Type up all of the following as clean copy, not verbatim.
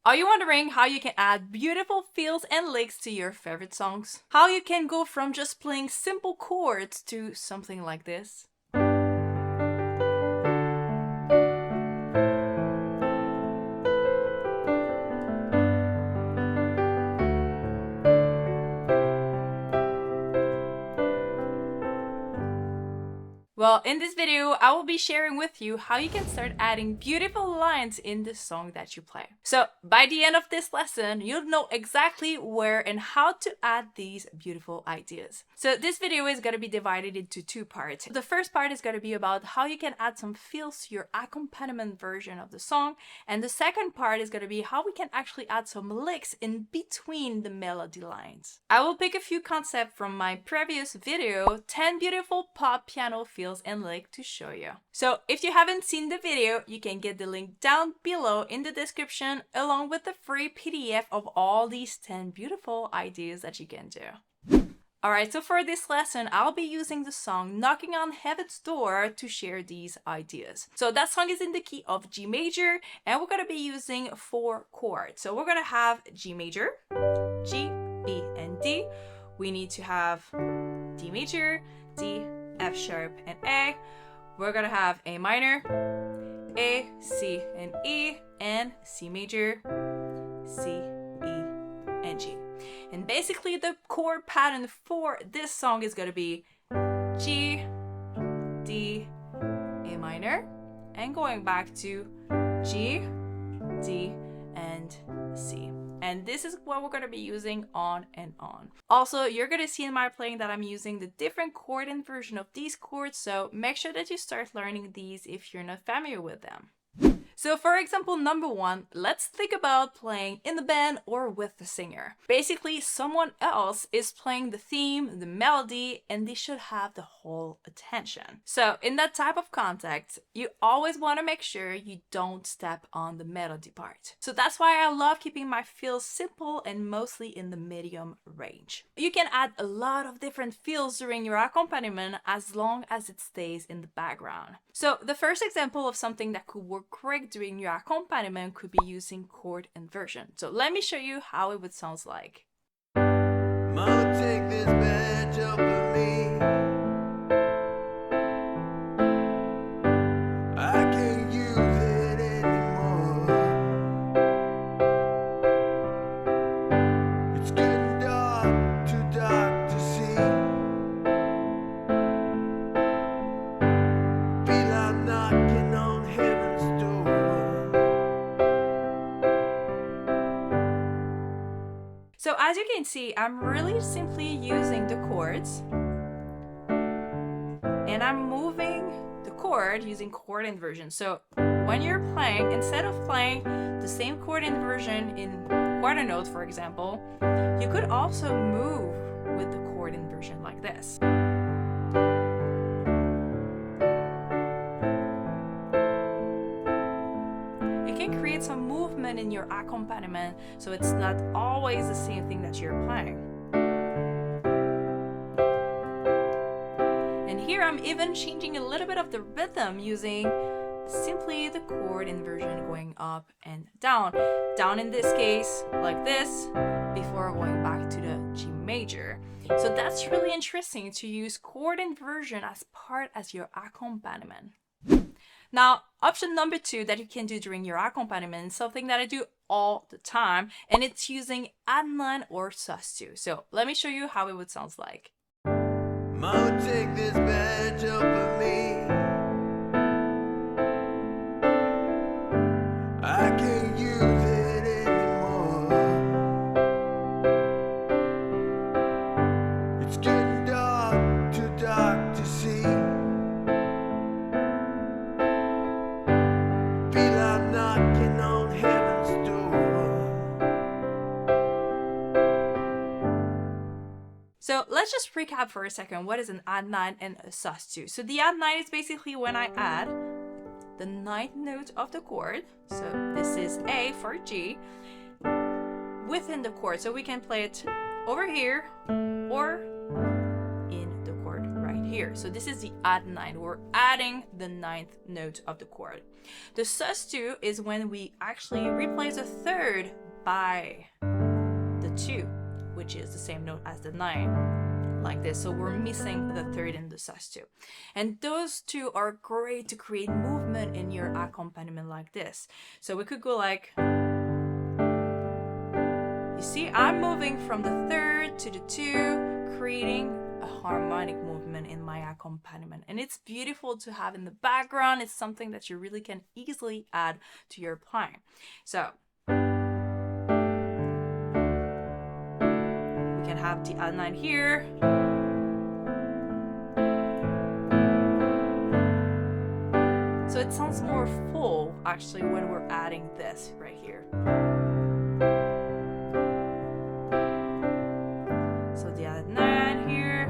Are you wondering how you can add beautiful feels and licks to your favorite songs? How you can go from just playing simple chords to something like this? Well, in this video, I will be sharing with you how you can start adding beautiful lines in the song that you play. So by the end of this lesson, you'll know exactly where and how to add these beautiful ideas. So this video is going to be divided into two parts. The first part is going to be about how you can add some feels to your accompaniment version of the song. And the second part is going to be how we can actually add some licks in between the melody lines. I will pick a few concepts from my previous video, 10 beautiful pop piano feels and lick to show you. So if you haven't seen the video, you can get the link down below in the description along with the free PDF of all these 10 beautiful ideas that you can do. Alright, so for this lesson, I'll be using the song Knocking on Heaven's Door to share these ideas. So that song is in the key of G major, and we're going to be using 4 chords. So we're going to have G major, G, B, and D. We need to have D major, D, F sharp, and A. We're going to have A minor, A, C, and E, and C major, C, E, and G. And basically the chord pattern for this song is going to be G, D, A minor, and going back to G, D, and C. And this is what we're going to be using on and on. Also, you're going to see in my playing that I'm using the different chord inversion of these chords, so make sure that you start learning these if you're not familiar with them. So for example, number 1, let's think about playing in the band or with the singer. Basically, someone else is playing the theme, the melody, and they should have the whole attention. So in that type of context, you always want to make sure you don't step on the melody part. So that's why I love keeping my feels simple and mostly in the medium range. You can add a lot of different feels during your accompaniment as long as it stays in the background. So the first example of something that could work great during your accompaniment could be using chord inversion. So let me show you how it would sound like. Mama, take this badge up with me. I can't use it anymore. It's getting dark, too dark to see. Feel I'm knocking on heaven's door. So as you can see, I'm really simply using the chords and I'm moving the chord using chord inversion. So when you're playing, instead of playing the same chord inversion in quarter note, for example, you could also move with the chord inversion like this. It can create some movement in your accompaniment, so it's not always the same thing that you're playing. And here I'm even changing a little bit of the rhythm using simply the chord inversion going up and down. Down in this case, like this, before going back to the G major. So that's really interesting to use chord inversion as part as your accompaniment. Now, option number 2 that you can do during your accompaniment is something that I do all the time, and it's using add-9 or sus2. So let me show you how it would sound like. Mama, take this badge up with me. I can't use it anymore. It's getting dark, too dark to see. Feel I'm knocking on heaven's door. So let's just recap for a second. What is an add-9 and a sus2? So the add-9 is basically when I add the 9th note of the chord. So this is A for G within the chord. So we can play it over here or in the chord right here. So this is the add 9. We're adding the 9th note of the chord. The sus2 is when we actually replace the 3rd by the 2, which is the same note as the 9, like this. So we're missing the 3rd in the sus2. And those two are great to create movement in your accompaniment like this. So we could go like, you see, I'm moving from the 3rd to the 2, creating a harmonic movement in my accompaniment. And it's beautiful to have in the background. It's something that you really can easily add to your playing. So we can have the add 9 here. So it sounds more full actually when we're adding this right here. So the add 9 here,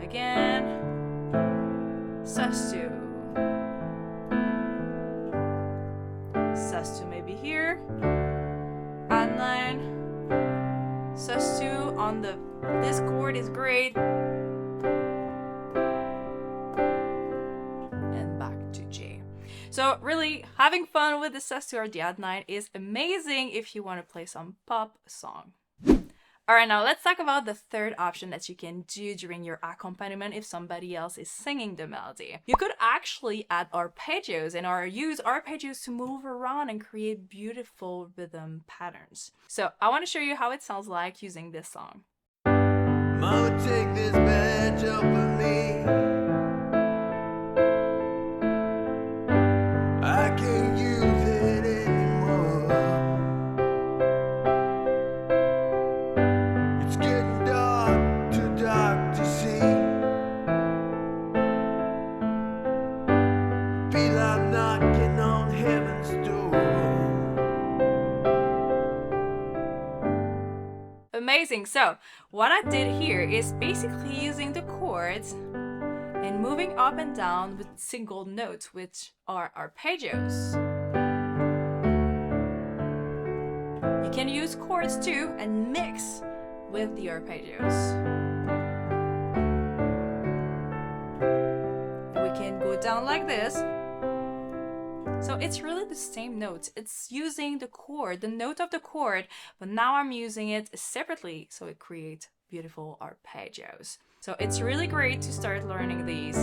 again, sus2, sus2 maybe here, add 9, sus2 on this chord is great, and back to G. So really having fun with the sus2 or the add 9 is amazing if you want to play some pop song. Alright, now let's talk about the third option that you can do during your accompaniment if somebody else is singing the melody. You could actually add arpeggios and use arpeggios to move around and create beautiful rhythm patterns. So I want to show you how it sounds like using this song. Mama, take this badge off of me. I can't use it anymore. It's getting dark, too dark to see. Feel I'm knocking on heaven's door. Amazing. So what I did here is basically using the chords and moving up and down with single notes, which are arpeggios. You can use chords too and mix with the arpeggios. And we can go down like this. So it's really the same notes. It's using the chord, the note of the chord, but now I'm using it separately so it creates beautiful arpeggios. So it's really great to start learning these.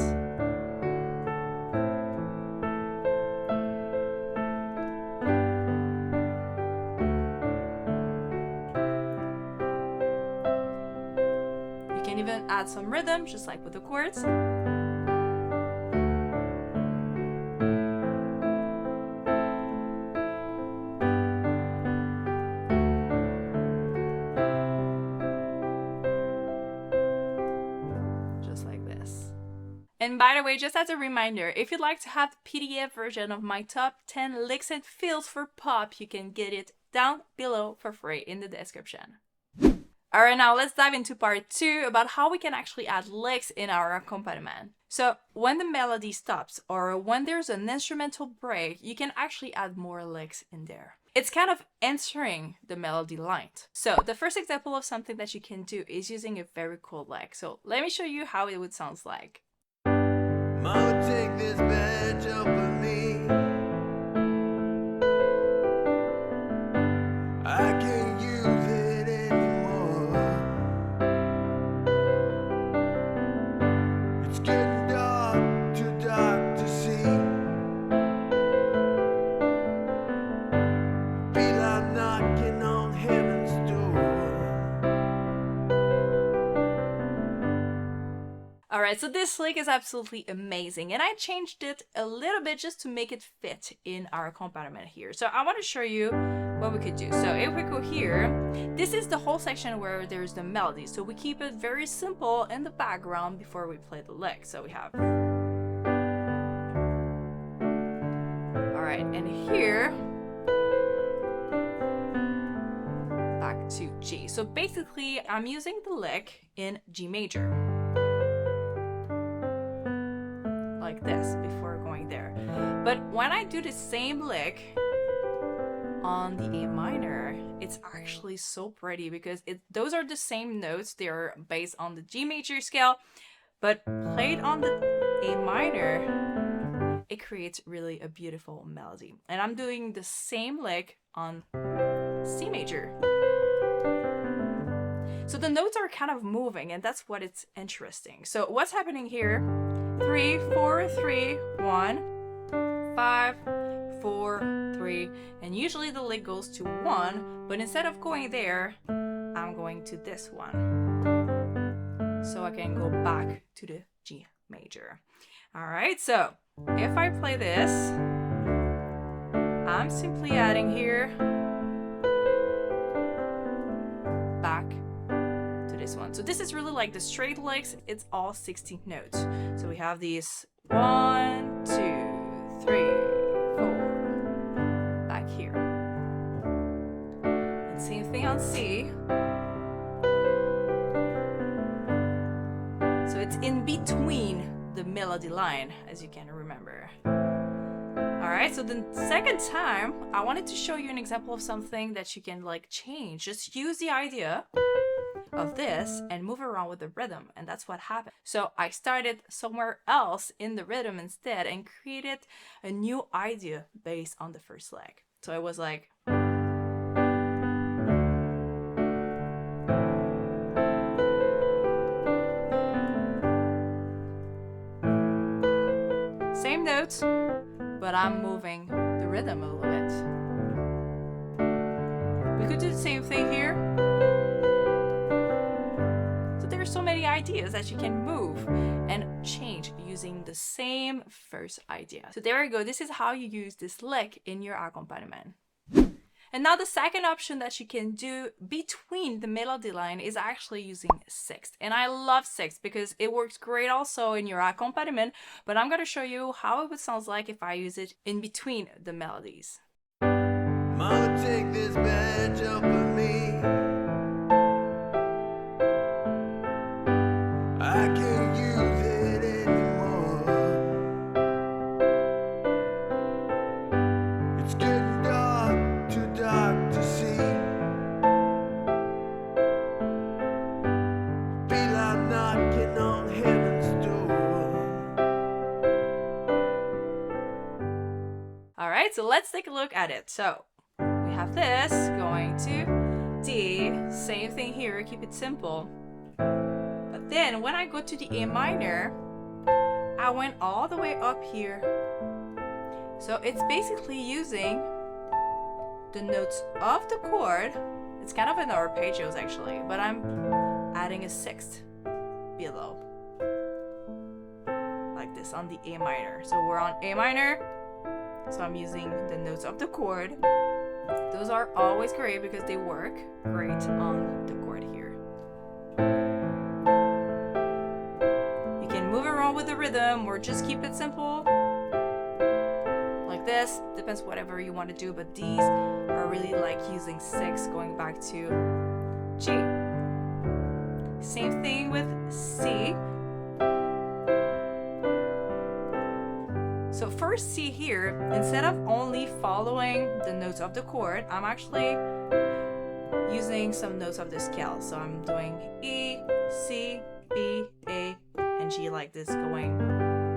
You can even add some rhythm, just like with the chords. And by the way, just as a reminder, if you'd like to have the PDF version of my top 10 licks and fills for pop, you can get it down below for free in the description. Alright, now let's dive into part 2 about how we can actually add licks in our accompaniment. So when the melody stops or when there's an instrumental break, you can actually add more licks in there. It's kind of answering the melody line. So the first example of something that you can do is using a very cool lick. So let me show you how it would sound like. Mama, take this badge off of me. I can't use it anymore. It's getting dark, too dark to see. Feel I'm knocking on heaven's door. Alright, so this lick is absolutely amazing, and I changed it a little bit just to make it fit in our accompaniment here. So I want to show you what we could do. So if we go here, this is the whole section where there's the melody. So we keep it very simple in the background before we play the lick. So we have... Alright, and here... back to G. So basically, I'm using the lick in G major. Like this before going there. But when I do the same lick on the A minor, it's actually so pretty because those are the same notes. They're based on the G major scale, but played on the A minor, it creates really a beautiful melody. And I'm doing the same lick on C major. So the notes are kind of moving, and that's what it's interesting. So what's happening here? 3, 4, 3, 1, 5, 4, 3, and usually the lick goes to 1, but instead of going there, I'm going to this one. So I can go back to the G major. All right, so if I play this, I'm simply adding here back to this one. So this is really like the straight licks, it's all 16 notes. So we have these 1, 2, 3, 4, back here. And same thing on C. So it's in between the melody line, as you can remember. Alright, so the second time, I wanted to show you an example of something that you can like change. Just use the idea of this and move around with the rhythm, and that's what happened. So I started somewhere else in the rhythm instead and created a new idea based on the first leg. So I was like, same notes, but I'm moving the rhythm a little bit. We could do the same thing here. So there are so many ideas that you can move and change using the same first idea. So there you go. This is how you use this lick in your accompaniment. And now the second option that you can do between the melody line is actually using sixth. And I love sixth because it works great also in your accompaniment, but I'm going to show you how it would sound like if I use it in between the melodies. Mama, take this badge off of me. I can't use it anymore. It's getting dark, too dark to see. Feel I'm knocking on heaven's door. All right, so let's take a look at it. So we have this going to D, same thing here, keep it simple. But then when I go to the A minor, I went all the way up here. So it's basically using the notes of the chord. It's kind of an arpeggios actually, but I'm adding a sixth below. Like this on the A minor. So we're on A minor. So I'm using the notes of the chord. Those are always great because they work great on the chord here. You can move around with the rhythm or just keep it simple. Like this, depends whatever you want to do, but these are really like using six going back to G. Same thing with C. So first C here, instead of only following the notes of the chord, I'm actually using some notes of the scale. So I'm doing E, C, B, A, and G like this, going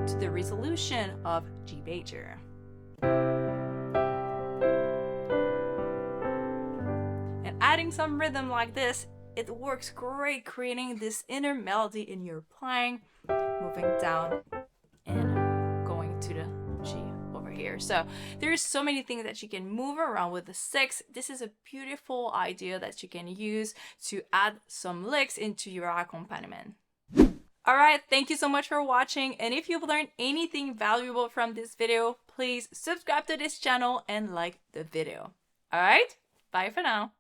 to the resolution of G major. And adding some rhythm like this, it works great creating this inner melody in your playing, moving down and to the G over here. So there's so many things that you can move around with the six. This is a beautiful idea that you can use to add some licks into your accompaniment. Alright, thank you so much for watching, and if you've learned anything valuable from this video, please subscribe to this channel and like the video. Alright, bye for now.